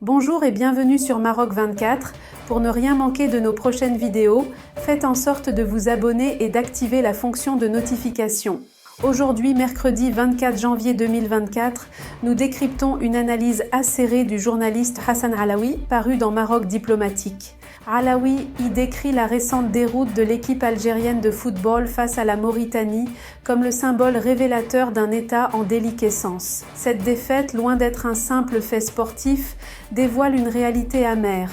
Bonjour et bienvenue sur Maroc 24. Pour ne rien manquer de nos prochaines vidéos, faites en sorte de vous abonner et d'activer la fonction de notification. Aujourd'hui, mercredi 24 janvier 2024, nous décryptons une analyse acérée du journaliste Hassan Alaoui, paru dans Maroc Diplomatique. Alaoui y décrit la récente déroute de l'équipe algérienne de football face à la Mauritanie comme le symbole révélateur d'un État en déliquescence. Cette défaite, loin d'être un simple fait sportif, dévoile une réalité amère.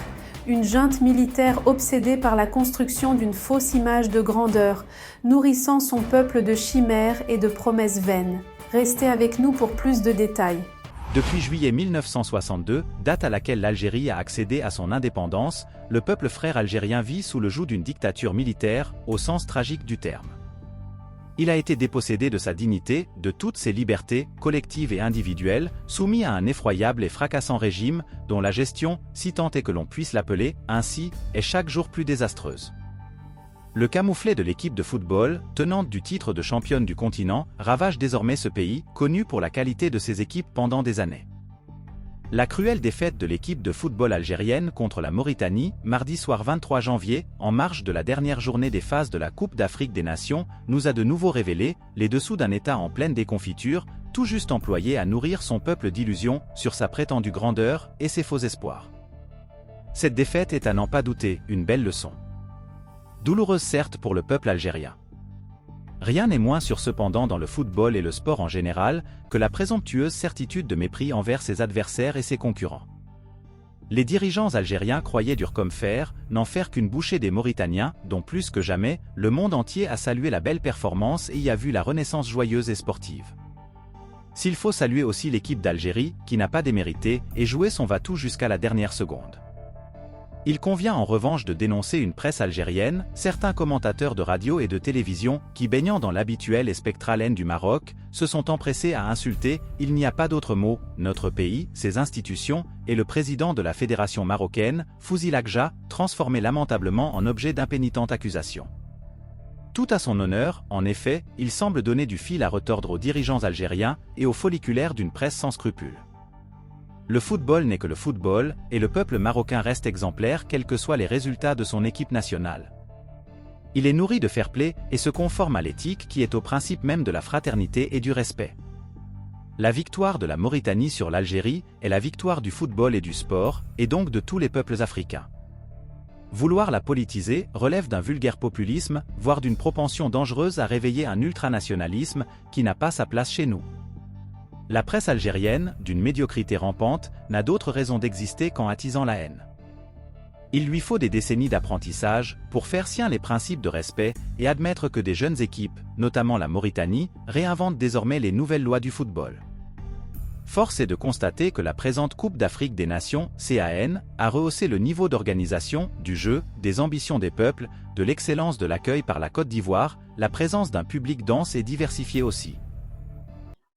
Une junte militaire obsédée par la construction d'une fausse image de grandeur, nourrissant son peuple de chimères et de promesses vaines. Restez avec nous pour plus de détails. Depuis juillet 1962, date à laquelle l'Algérie a accédé à son indépendance, le peuple frère algérien vit sous le joug d'une dictature militaire, au sens tragique du terme. Il a été dépossédé de sa dignité, de toutes ses libertés, collectives et individuelles, soumis à un effroyable et fracassant régime, dont la gestion, si tant est que l'on puisse l'appeler ainsi, est chaque jour plus désastreuse. Le camouflet de l'équipe de football, tenante du titre de championne du continent, ravage désormais ce pays, connu pour la qualité de ses équipes pendant des années. La cruelle défaite de l'équipe de football algérienne contre la Mauritanie, mardi soir 23 janvier, en marge de la dernière journée des phases de la Coupe d'Afrique des Nations, nous a de nouveau révélé les dessous d'un État en pleine déconfiture, tout juste employé à nourrir son peuple d'illusions sur sa prétendue grandeur et ses faux espoirs. Cette défaite est à n'en pas douter une belle leçon. Douloureuse certes pour le peuple algérien. Rien n'est moins sûr cependant dans le football et le sport en général que la présomptueuse certitude de mépris envers ses adversaires et ses concurrents. Les dirigeants algériens croyaient dur comme fer, n'en faire qu'une bouchée des Mauritaniens, dont plus que jamais, le monde entier a salué la belle performance et y a vu la renaissance joyeuse et sportive. S'il faut saluer aussi l'équipe d'Algérie, qui n'a pas démérité et joué son va-tout jusqu'à la dernière seconde. Il convient en revanche de dénoncer une presse algérienne, certains commentateurs de radio et de télévision, qui baignant dans l'habituelle et spectrale haine du Maroc, se sont empressés à insulter, il n'y a pas d'autre mot, notre pays, ses institutions, et le président de la fédération marocaine, Fouzi Lakja, transformé lamentablement en objet d'impénitente accusation. Tout à son honneur, en effet, il semble donner du fil à retordre aux dirigeants algériens et aux folliculaires d'une presse sans scrupules. Le football n'est que le football, et le peuple marocain reste exemplaire quels que soient les résultats de son équipe nationale. Il est nourri de fair-play et se conforme à l'éthique qui est au principe même de la fraternité et du respect. La victoire de la Mauritanie sur l'Algérie est la victoire du football et du sport, et donc de tous les peuples africains. Vouloir la politiser relève d'un vulgaire populisme, voire d'une propension dangereuse à réveiller un ultranationalisme qui n'a pas sa place chez nous. La presse algérienne, d'une médiocrité rampante, n'a d'autre raison d'exister qu'en attisant la haine. Il lui faut des décennies d'apprentissage pour faire sien les principes de respect et admettre que des jeunes équipes, notamment la Mauritanie, réinventent désormais les nouvelles lois du football. Force est de constater que la présente Coupe d'Afrique des Nations, CAN, a rehaussé le niveau d'organisation, du jeu, des ambitions des peuples, de l'excellence de l'accueil par la Côte d'Ivoire, la présence d'un public dense et diversifié aussi.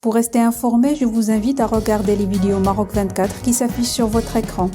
Pour rester informé, je vous invite à regarder les vidéos Maroc 24 qui s'affichent sur votre écran.